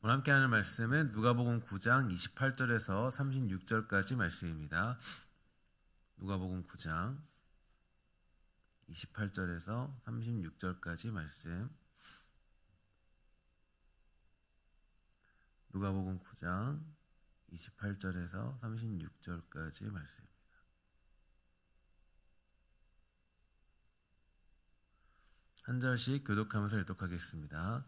오늘 함께 하는 말씀은 누가복음 9장 28절에서 36절까지 말씀입니다. 누가복음 9장 28절에서 36절까지 말씀. 누가복음 9장 28절에서 36절까지 말씀. 한 절씩 교독하면서 읽도록하겠습니다.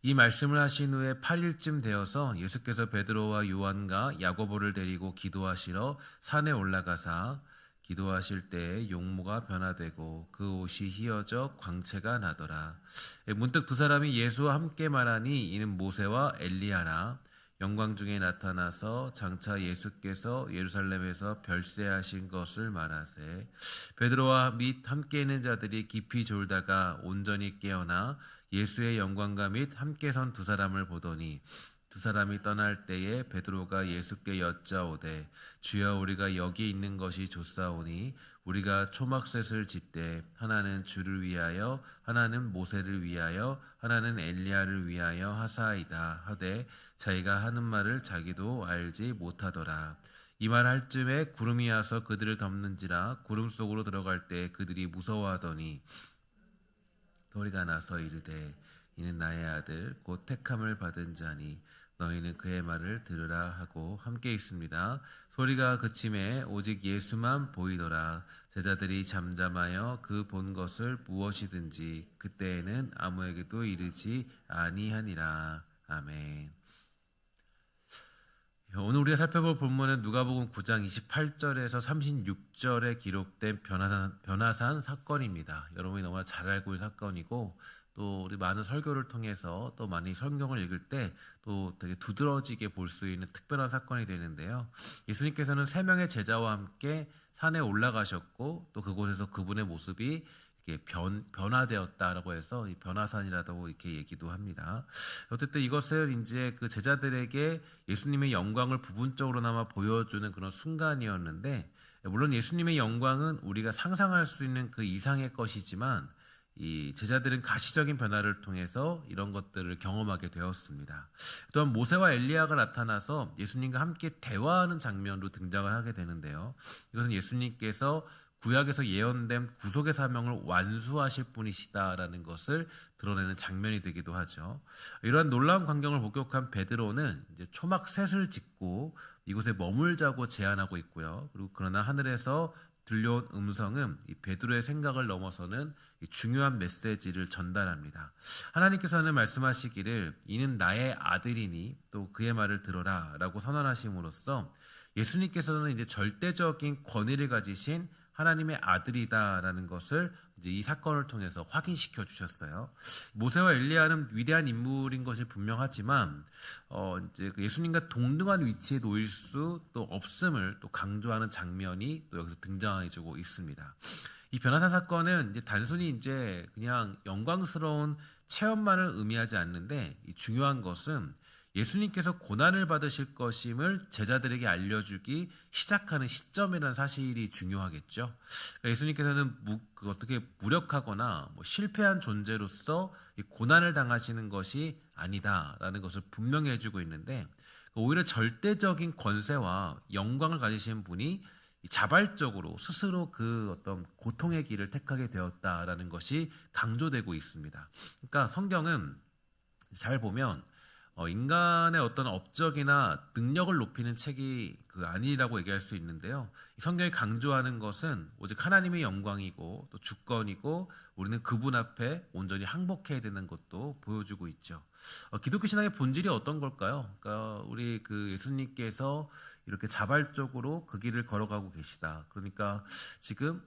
이 말씀을 하신 후에 8일쯤 되어서 예수께서 베드로와 요한과 야고보를 데리고 기도하시러 산에 올라가사 기도하실 때에 용모가 변화되고 그 옷이 휘어져 광채가 나더라. 문득 두 사람이 예수와 함께 말하니 이는 모세와 엘리야라. 영광 중에 나타나서 장차 예수께서 예루살렘에서 별세하신 것을 말하세. 베드로와 및 함께 있는 자들이 깊이 졸다가 온전히 깨어나 예수의 영광과 및 함께 선 두 사람을 보더니 두 사람이 떠날 때에 베드로가 예수께 여짜오되 주여 우리가 여기 있는 것이 좋사오니 우리가 초막셋을 짓되 하나는 주를 위하여 하나는 모세를 위하여 하나는 엘리야를 위하여 하사이다 하되 자기가 하는 말을 자기도 알지 못하더라. 이 말 할 쯤에 구름이 와서 그들을 덮는지라. 구름 속으로 들어갈 때 그들이 무서워하더니 소리가 나서 이르되 이는 나의 아들 곧 택함을 받은 자니 너희는 그의 말을 들으라 하고 함께 있습니다. 소리가 그침에 오직 예수만 보이더라. 제자들이 잠잠하여 그 본 것을 무엇이든지 그때에는 아무에게도 이르지 아니하니라. 아멘. 오늘 우리가 살펴볼 본문은 누가복음 9장 28절에서 36절에 기록된 변화산 사건입니다. 여러분이 너무나 잘 알고 있는 사건이고 또 우리 많은 설교를 통해서 또 많이 성경을 읽을 때 또 되게 두드러지게 볼 수 있는 특별한 사건이 되는데요. 예수님께서는 3명의 제자와 함께 산에 올라가셨고 또 그곳에서 그분의 모습이 이렇게 변화되었다라고 해서 이 변화산이라고 이렇게 얘기도 합니다. 어쨌든 이것을 이제 그 제자들에게 예수님의 영광을 부분적으로나마 보여주는 그런 순간이었는데, 물론 예수님의 영광은 우리가 상상할 수 있는 그 이상의 것이지만 이 제자들은 가시적인 변화를 통해서 이런 것들을 경험하게 되었습니다. 또한 모세와 엘리야가 나타나서 예수님과 함께 대화하는 장면으로 등장을 하게 되는데요. 이것은 예수님께서 구약에서 예언된 구속의 사명을 완수하실 분이시다라는 것을 드러내는 장면이 되기도 하죠. 이러한 놀라운 광경을 목격한 베드로는 이제 초막셋을 짓고 이곳에 머물자고 제안하고 있고요. 그리고 그러나 하늘에서 들려온 음성은 이 베드로의 생각을 넘어서는 이 중요한 메시지를 전달합니다. 하나님께서는 말씀하시기를 이는 나의 아들이니 또 그의 말을 들어라 라고 선언하심으로써 예수님께서는 이제 절대적인 권위를 가지신 하나님의 아들이다라는 것을 이제 이 사건을 통해서 확인시켜 주셨어요. 모세와 엘리야는 위대한 인물인 것이 분명하지만 이제 예수님과 동등한 위치에 놓일 수 또 없음을 또 강조하는 장면이 또 여기서 등장해주고 있습니다. 이 변화산 사건은 이제 단순히 이제 그냥 영광스러운 체험만을 의미하지 않는데 이 중요한 것은 예수님께서 고난을 받으실 것임을 제자들에게 알려주기 시작하는 시점이라는 사실이 중요하겠죠. 그러니까 예수님께서는 어떻게 무력하거나 실패한 존재로서 이 고난을 당하시는 것이 아니다라는 것을 분명히 해주고 있는데, 오히려 절대적인 권세와 영광을 가지신 분이 자발적으로 스스로 그 어떤 고통의 길을 택하게 되었다라는 것이 강조되고 있습니다. 그러니까 성경은 잘 보면 인간의 어떤 업적이나 능력을 높이는 책이 아니라고 얘기할 수 있는데요. 성경이 강조하는 것은 오직 하나님의 영광이고 또 주권이고 우리는 그분 앞에 온전히 항복해야 되는 것도 보여주고 있죠. 기독교 신앙의 본질이 어떤 걸까요? 그러니까 우리 예수님께서 이렇게 자발적으로 그 길을 걸어가고 계시다. 그러니까 지금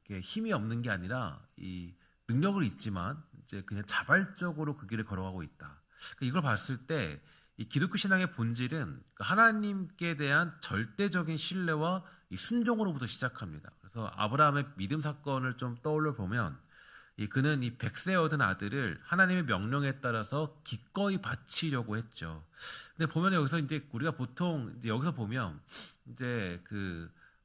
이렇게 힘이 없는 게 아니라 이 능력을 있지만 이제 그냥 자발적으로 그 길을 걸어가고 있다. 이걸 봤을 때 이 기독교 신앙의 본질은 하나님께 대한 절대적인 신뢰와 이 순종으로부터 시작합니다. 그래서 아브라함의 믿음 사건을 좀 떠올려 보면 그는 이 100세 얻은 아들을 하나님의 명령에 따라서 기꺼이 바치려고 했죠. 근데 보면 여기서 이제 우리가 보통 이제 여기서 보면 이제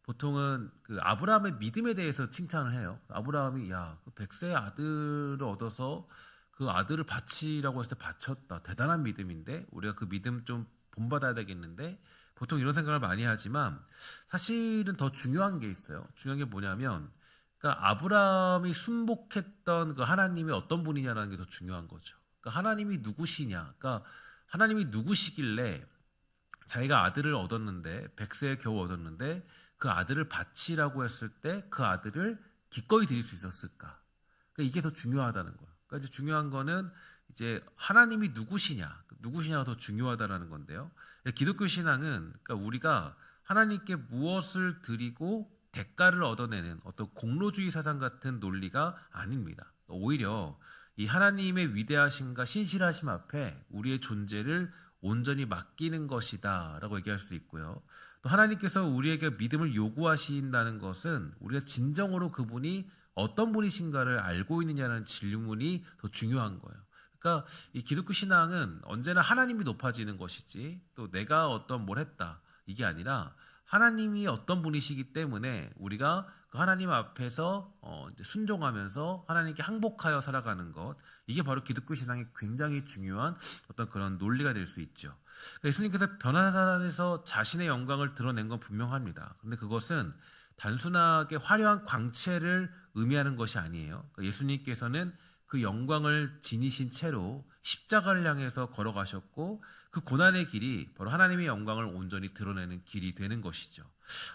보통은 아브라함의 믿음에 대해서 칭찬을 해요. 아브라함이 그 100세의 아들을 얻어서 그 아들을 바치라고 했을 때 바쳤다. 대단한 믿음인데 우리가 그 믿음 좀 본받아야 되겠는데 보통 이런 생각을 많이 하지만 사실은 더 중요한 게 있어요. 중요한 게 뭐냐면 그러니까 아브라함이 순복했던 그 하나님이 어떤 분이냐라는 게 더 중요한 거죠. 그러니까 하나님이 누구시냐? 그러니까 하나님이 누구시길래 자기가 아들을 얻었는데 100세에 겨우 얻었는데 그 아들을 바치라고 했을 때 그 아들을 기꺼이 드릴 수 있었을까? 그러니까 이게 더 중요하다는 거예요. 그러니까 이제 중요한 거는 이제 하나님이 누구시냐가 더 중요하다라는 건데요. 기독교 신앙은 그러니까 우리가 하나님께 무엇을 드리고 대가를 얻어내는 어떤 공로주의 사상 같은 논리가 아닙니다. 오히려 이 하나님의 위대하심과 신실하심 앞에 우리의 존재를 온전히 맡기는 것이다 라고 얘기할 수 있고요. 또 하나님께서 우리에게 믿음을 요구하신다는 것은 우리가 진정으로 그분이 어떤 분이신가를 알고 있느냐는 질문이 더 중요한 거예요. 그러니까 이 기독교 신앙은 언제나 하나님이 높아지는 것이지 또 내가 어떤 뭘 했다 이게 아니라 하나님이 어떤 분이시기 때문에 우리가 그 하나님 앞에서 이제 순종하면서 하나님께 항복하여 살아가는 것 이게 바로 기독교 신앙의 굉장히 중요한 어떤 그런 논리가 될 수 있죠. 그러니까 예수님께서 변화산에서 자신의 영광을 드러낸 건 분명합니다. 그런데 그것은 단순하게 화려한 광채를 의미하는 것이 아니에요. 그러니까 예수님께서는 그 영광을 지니신 채로 십자가를 향해서 걸어가셨고 그 고난의 길이 바로 하나님의 영광을 온전히 드러내는 길이 되는 것이죠.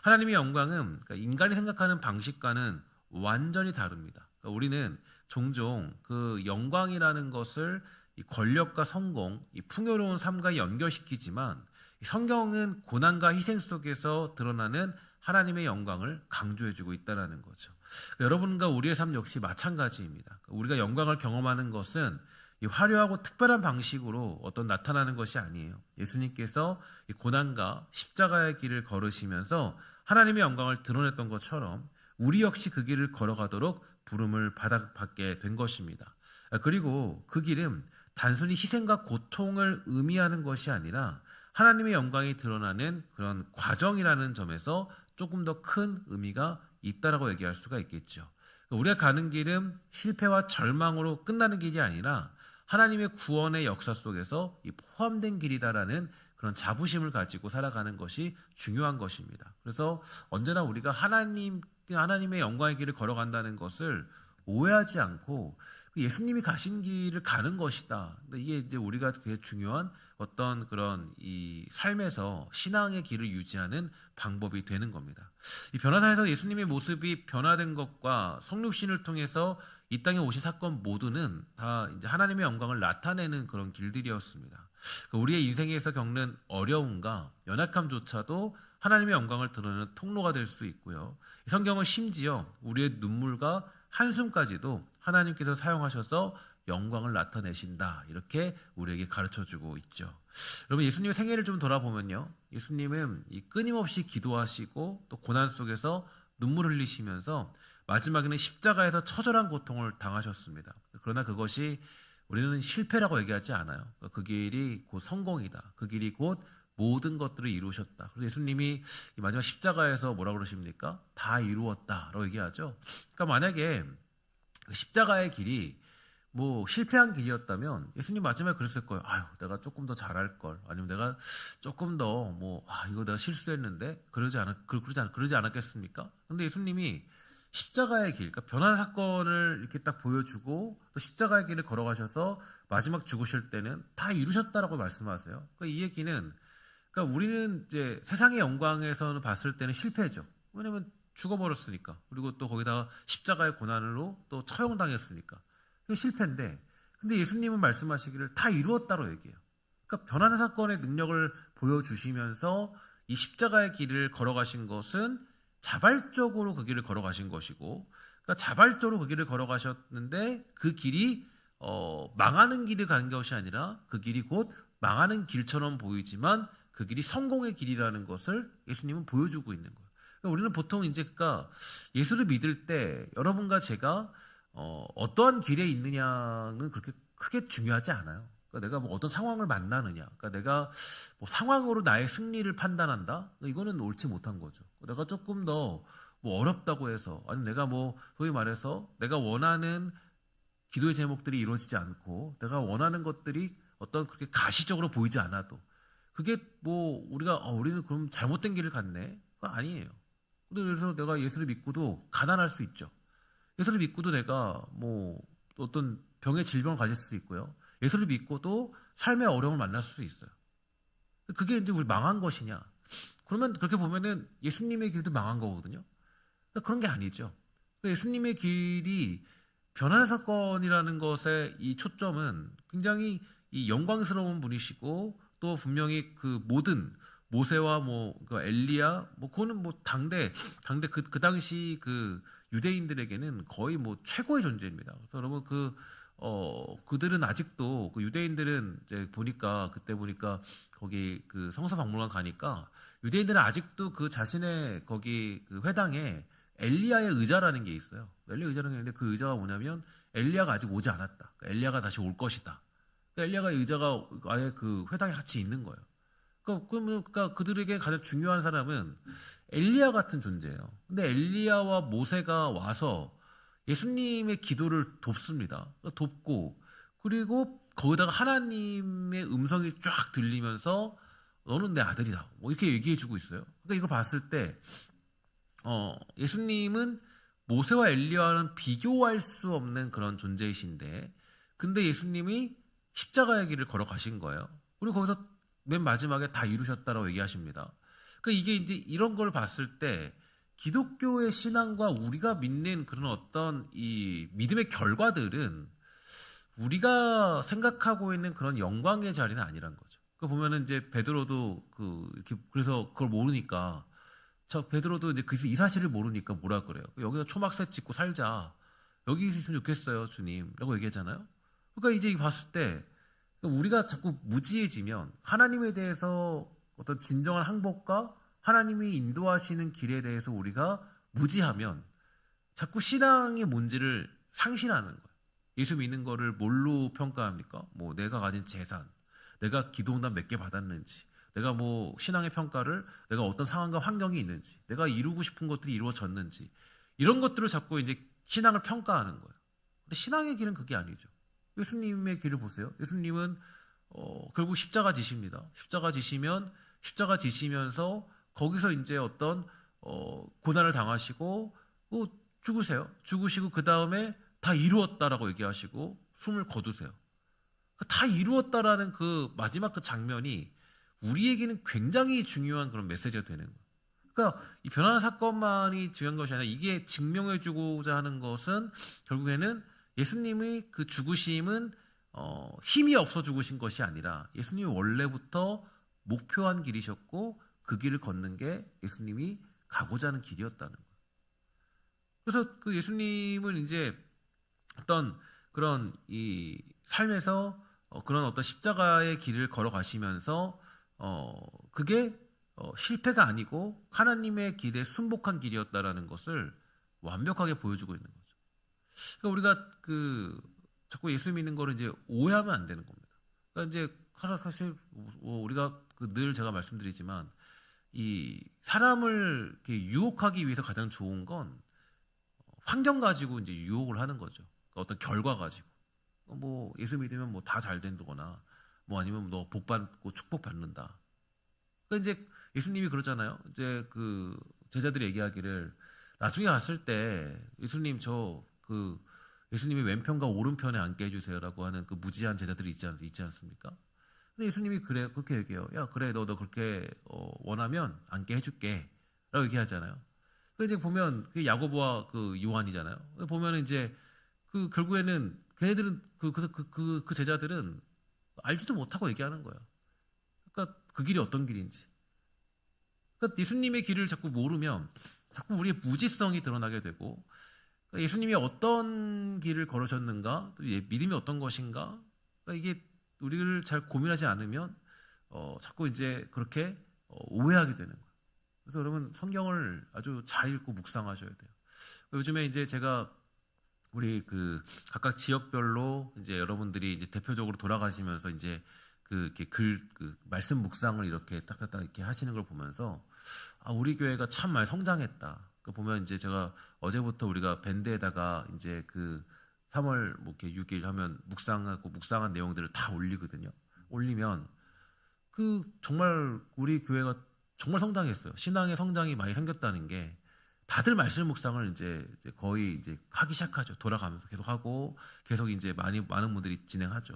하나님의 영광은 그러니까 인간이 생각하는 방식과는 완전히 다릅니다. 그러니까 우리는 종종 그 영광이라는 것을 이 권력과 성공, 이 풍요로운 삶과 연결시키지만 성경은 고난과 희생 속에서 드러나는 하나님의 영광을 강조해주고 있다는 거죠. 그러니까 여러분과 우리의 삶 역시 마찬가지입니다. 우리가 영광을 경험하는 것은 이 화려하고 특별한 방식으로 어떤 나타나는 것이 아니에요. 예수님께서 이 고난과 십자가의 길을 걸으시면서 하나님의 영광을 드러냈던 것처럼 우리 역시 그 길을 걸어가도록 부름을 받게 된 것입니다. 그리고 그 길은 단순히 희생과 고통을 의미하는 것이 아니라 하나님의 영광이 드러나는 그런 과정이라는 점에서 조금 더 큰 의미가 있다라고 얘기할 수가 있겠죠. 우리가 가는 길은 실패와 절망으로 끝나는 길이 아니라 하나님의 구원의 역사 속에서 포함된 길이다라는 그런 자부심을 가지고 살아가는 것이 중요한 것입니다. 그래서 언제나 우리가 하나님의 영광의 길을 걸어간다는 것을 오해하지 않고 예수님이 가신 길을 가는 것이다. 이게 이제 우리가 되게 중요한 어떤 그런 이 삶에서 신앙의 길을 유지하는 방법이 되는 겁니다. 이 변화산에서 예수님의 모습이 변화된 것과 성육신을 통해서 이 땅에 오신 사건 모두는 다 이제 하나님의 영광을 나타내는 그런 길들이었습니다. 우리의 인생에서 겪는 어려움과 연약함조차도 하나님의 영광을 드러내는 통로가 될 수 있고요. 성경은 심지어 우리의 눈물과 한숨까지도 하나님께서 사용하셔서 영광을 나타내신다. 이렇게 우리에게 가르쳐주고 있죠. 여러분 예수님의 생애를 좀 돌아보면요. 예수님은 끊임없이 기도하시고 또 고난 속에서 눈물 흘리시면서 마지막에는 십자가에서 처절한 고통을 당하셨습니다. 그러나 그것이 우리는 실패라고 얘기하지 않아요. 그 길이 곧 성공이다. 그 길이 곧 모든 것들을 이루셨다. 그래서 예수님이 마지막 십자가에서 뭐라고 그러십니까? 다 이루었다라고 얘기하죠. 그러니까 만약에 십자가의 길이 뭐 실패한 길이었다면 예수님 마지막에 그랬을 거예요. 아유, 내가 조금 더 잘할 걸. 아니면 내가 조금 더 이거 내가 실수했는데 그러지 않았겠습니까? 근데 예수님이 십자가의 길, 그러니까 변화 사건을 이렇게 딱 보여주고 또 십자가의 길을 걸어가셔서 마지막 죽으실 때는 다 이루셨다라고 말씀하세요. 그러니까 이 얘기는 그러니까 우리는 이제 세상의 영광에서는 봤을 때는 실패죠. 왜냐면 죽어버렸으니까. 그리고 또 거기다가 십자가의 고난으로 또 처형당했으니까. 이거 실패인데. 근데 예수님은 말씀하시기를 다 이루었다로 얘기해요. 그러니까 변화의 사건의 능력을 보여주시면서 이 십자가의 길을 걸어가신 것은 자발적으로 그 길을 걸어가신 것이고, 그러니까 자발적으로 그 길을 걸어가셨는데 그 길이 망하는 길을 가는 것이 아니라 그 길이 곧 망하는 길처럼 보이지만 그 길이 성공의 길이라는 것을 예수님은 보여주고 있는 거예요. 그러니까 우리는 보통 이제 예수를 믿을 때 여러분과 제가 어떠한 길에 있느냐는 그렇게 크게 중요하지 않아요. 그러니까 내가 어떤 상황을 만나느냐, 그러니까 내가 상황으로 나의 승리를 판단한다, 이거는 옳지 못한 거죠. 내가 조금 더 어렵다고 해서, 아니면 내가 소위 말해서 내가 원하는 기도의 제목들이 이루어지지 않고 내가 원하는 것들이 어떤 그렇게 가시적으로 보이지 않아도 그게 뭐 우리는 그럼 잘못된 길을 갔네? 그거 아니에요. 근데 그래서 내가 예수를 믿고도 가난할 수 있죠. 예수를 믿고도 내가 뭐 어떤 병의 질병을 가질 수 있고요. 예수를 믿고도 삶의 어려움을 만날 수 있어요. 그게 이제 우리 망한 것이냐? 그러면 그렇게 보면은 예수님의 길도 망한 거거든요. 그런 게 아니죠. 예수님의 길이 변화의 사건이라는 것의 이 초점은 굉장히 이 영광스러운 분이시고 또 분명히 그 모든 모세와 그 엘리야 그거는 뭐 당대 그 당시 그 유대인들에게는 거의 뭐 최고의 존재입니다. 그래서 여러분 그들은 아직도 그 유대인들은 이제 그때 보니까 거기 그 성서박물관 가니까 유대인들은 아직도 그 자신의 거기 그 회당에 엘리야의 의자라는 게 있어요. 엘리야 의자라는 게 있는데 그 의자가 뭐냐면 엘리야가 아직 오지 않았다. 엘리야가 다시 올 것이다. 엘리야가 의자가 아예 그 회당에 같이 있는 거예요. 그러니까 그들에게 가장 중요한 사람은 엘리야 같은 존재예요. 근데 엘리야와 모세가 와서 예수님의 기도를 돕습니다. 돕고 그리고 거기다가 하나님의 음성이 쫙 들리면서 너는 내 아들이다. 뭐 이렇게 얘기해주고 있어요. 그러니까 이걸 봤을 때 예수님은 모세와 엘리야와는 비교할 수 없는 그런 존재이신데 근데 예수님이 십자가의 길을 걸어가신 거예요. 그리고 거기서 맨 마지막에 다 이루셨다라고 얘기하십니다. 그러니까 이게 이제 이런 걸 봤을 때 기독교의 신앙과 우리가 믿는 그런 어떤 이 믿음의 결과들은 우리가 생각하고 있는 그런 영광의 자리는 아니란 거죠. 그 보면은 이제 베드로도 그래서 그걸 모르니까 베드로도 이제 이 사실을 모르니까 뭐라 그래요? 여기서 초막새 짓고 살자. 여기 있으면 좋겠어요, 주님. 라고 얘기하잖아요. 그러니까 이제 봤을 때 우리가 자꾸 무지해지면 하나님에 대해서 어떤 진정한 항복과 하나님이 인도하시는 길에 대해서 우리가 무지하면 자꾸 신앙의 본질을 상실하는 거예요. 예수 믿는 거를 뭘로 평가합니까? 뭐 내가 가진 재산, 내가 기도응답 몇 개 받았는지, 내가 뭐 신앙의 평가를 내가 어떤 상황과 환경이 있는지, 내가 이루고 싶은 것들이 이루어졌는지 이런 것들을 자꾸 이제 신앙을 평가하는 거예요. 근데 신앙의 길은 그게 아니죠. 예수님의 길을 보세요. 예수님은 결국 십자가 지십니다. 십자가 지시면서 거기서 이제 어떤 고난을 당하시고 죽으세요. 죽으시고 그 다음에 다 이루었다라고 얘기하시고 숨을 거두세요. 다 이루었다라는 그 마지막 그 장면이 우리에게는 굉장히 중요한 그런 메시지가 되는 거예요. 그러니까 이 변화의 사건만이 중요한 것이 아니라 이게 증명해주고자 하는 것은 결국에는 예수님의 그 죽으심은 힘이 없어 죽으신 것이 아니라 예수님이 원래부터 목표한 길이셨고 그 길을 걷는 게 예수님이 가고자 하는 길이었다는 거예요. 그래서 그 예수님은 이제 어떤 그런 이 삶에서 그런 어떤 십자가의 길을 걸어가시면서 그게 실패가 아니고 하나님의 길에 순복한 길이었다라는 것을 완벽하게 보여주고 있는 거죠. 그러니까 우리가 자꾸 예수 믿는 거를 이제 오해하면 안 되는 겁니다. 그러니까 이제 사실 우리가 늘 제가 말씀드리지만 이 사람을 이렇게 유혹하기 위해서 가장 좋은 건 환경 가지고 이제 유혹을 하는 거죠. 그러니까 어떤 결과 가지고 뭐 예수 믿으면 뭐 다 잘 된다거나 뭐 아니면 너 복 받고 축복 받는다. 그러니까 이제 예수님이 그러잖아요. 이제 그 제자들이 얘기하기를 나중에 갔을 때 예수님 예수님이 왼편과 오른편에 앉게 해주세요라고 하는 그 무지한 제자들이 있지 않습니까? 근데 예수님이 그렇게 얘기해요. 야 그래 너 그렇게 원하면 앉게 해줄게 라고 얘기하잖아요. 그 이제 보면 그 야고보와 그 요한이잖아요. 보면 이제 그 결국에는 걔네들은 그 제자들은 알지도 못하고 얘기하는 거예요. 그러니까 그 길이 어떤 길인지. 그러니까 예수님의 길을 자꾸 모르면 자꾸 우리의 무지성이 드러나게 되고 그러니까 예수님이 어떤 길을 걸으셨는가, 또 믿음이 어떤 것인가, 그러니까 이게 우리를 잘 고민하지 않으면 자꾸 이제 그렇게 오해하게 되는 거예요. 그래서 여러분 성경을 아주 잘 읽고 묵상하셔야 돼요. 요즘에 이제 제가 우리 각각 지역별로 이제 여러분들이 이제 대표적으로 돌아가시면서 이제 말씀 묵상을 이렇게 딱딱딱 이렇게 하시는 걸 보면서 우리 교회가 참 많이 성장했다. 보면 이제 제가 어제부터 우리가 밴드에다가 이제 3월 뭐 이렇게 6일 하면 묵상한 내용들을 다 올리거든요. 올리면 그 정말 우리 교회가 정말 성장했어요. 신앙의 성장이 많이 생겼다는 게 다들 말씀 묵상을 이제 거의 이제 하기 시작하죠. 돌아가면서 계속 하고 계속 이제 많은 분들이 진행하죠.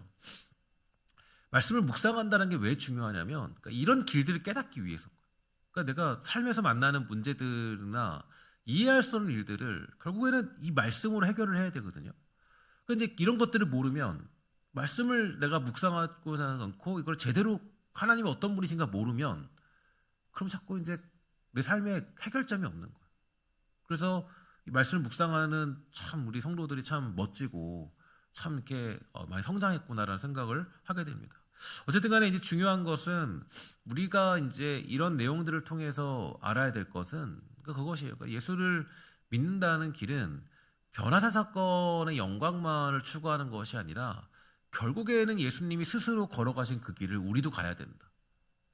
말씀을 묵상한다는 게 왜 중요하냐면 그러니까 이런 길들을 깨닫기 위해서. 그러니까 내가 삶에서 만나는 문제들이나 이해할 수 없는 일들을 결국에는 이 말씀으로 해결을 해야 되거든요. 그런데 이제 이런 것들을 모르면 말씀을 내가 묵상하고 않고 이걸 제대로 하나님이 어떤 분이신가 모르면 그럼 자꾸 이제 내 삶에 해결점이 없는 거예요. 그래서 이 말씀을 묵상하는 참 우리 성도들이 참 멋지고 참 이렇게 많이 성장했구나라는 생각을 하게 됩니다. 어쨌든 간에 이제 중요한 것은 우리가 이제 이런 내용들을 통해서 알아야 될 것은 그것이에요. 그러니까 예수를 믿는다는 길은 변화사 사건의 영광만을 추구하는 것이 아니라 결국에는 예수님이 스스로 걸어가신 그 길을 우리도 가야 된다.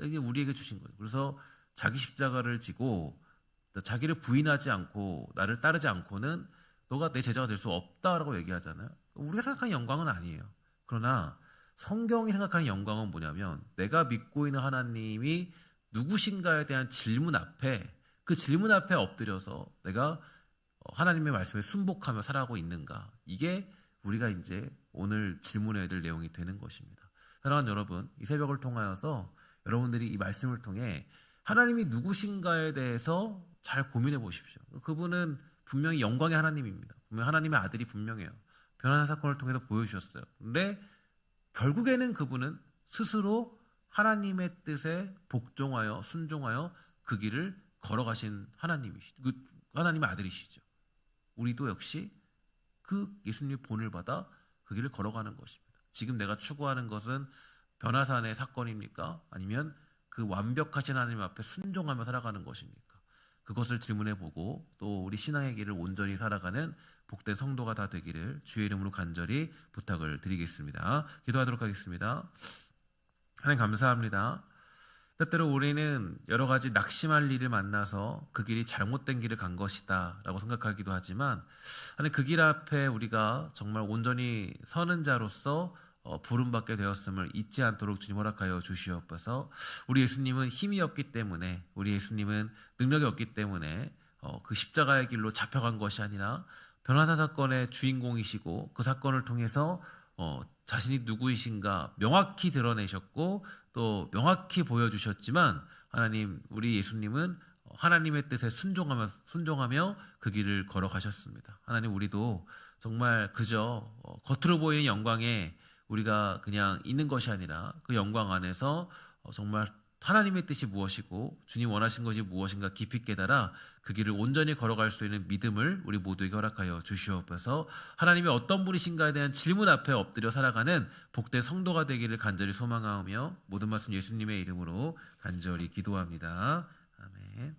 이게 우리에게 주신 거예요. 그래서 자기 십자가를 지고 자기를 부인하지 않고 나를 따르지 않고는 너가 내 제자가 될 수 없다라고 얘기하잖아요. 우리가 생각하는 영광은 아니에요. 그러나 성경이 생각하는 영광은 뭐냐면 내가 믿고 있는 하나님이 누구신가에 대한 질문 앞에 그 질문 앞에 엎드려서 내가 하나님의 말씀에 순복하며 살아가고 있는가. 이게 우리가 이제 오늘 질문해야 될 내용이 되는 것입니다. 사랑하는 여러분, 이 새벽을 통하여서 여러분들이 이 말씀을 통해 하나님이 누구신가에 대해서 잘 고민해 보십시오. 그분은 분명히 영광의 하나님입니다. 분명히 하나님의 아들이 분명해요. 변화사 사건을 통해서 보여주셨어요. 근데 결국에는 그분은 스스로 하나님의 뜻에 복종하여 순종하여 그 길을 걸어가신 하나님이시죠. 그 하나님의 아들이시죠. 우리도 역시 그 예수님의 본을 받아 그 길을 걸어가는 것입니다. 지금 내가 추구하는 것은 변화산의 사건입니까? 아니면 그 완벽하신 하나님 앞에 순종하며 살아가는 것입니까? 그것을 질문해보고 또 우리 신앙의 길을 온전히 살아가는 복된 성도가 다 되기를 주의 이름으로 간절히 부탁을 드리겠습니다. 기도하도록 하겠습니다. 하나님 감사합니다. 때때로 우리는 여러 가지 낙심할 일을 만나서 그 길이 잘못된 길을 간 것이다 라고 생각하기도 하지만 하나님 그 길 앞에 우리가 정말 온전히 서는 자로서 부름받게 되었음을 잊지 않도록 주님 허락하여 주시옵소서. 우리 예수님은 힘이 없기 때문에 우리 예수님은 능력이 없기 때문에 그 십자가의 길로 잡혀간 것이 아니라 변화사 사건의 주인공이시고 그 사건을 통해서 자신이 누구이신가 명확히 드러내셨고 또 명확히 보여주셨지만 하나님 우리 예수님은 하나님의 뜻에 순종하며 그 길을 걸어가셨습니다. 하나님 우리도 정말 그저 겉으로 보이는 영광에 우리가 그냥 있는 것이 아니라 그 영광 안에서 정말 하나님의 뜻이 무엇이고 주님 원하신 것이 무엇인가 깊이 깨달아 그 길을 온전히 걸어갈 수 있는 믿음을 우리 모두에게 허락하여 주시옵소서. 하나님이 어떤 분이신가에 대한 질문 앞에 엎드려 살아가는 복된 성도가 되기를 간절히 소망하며 모든 말씀 예수님의 이름으로 간절히 기도합니다. 아멘.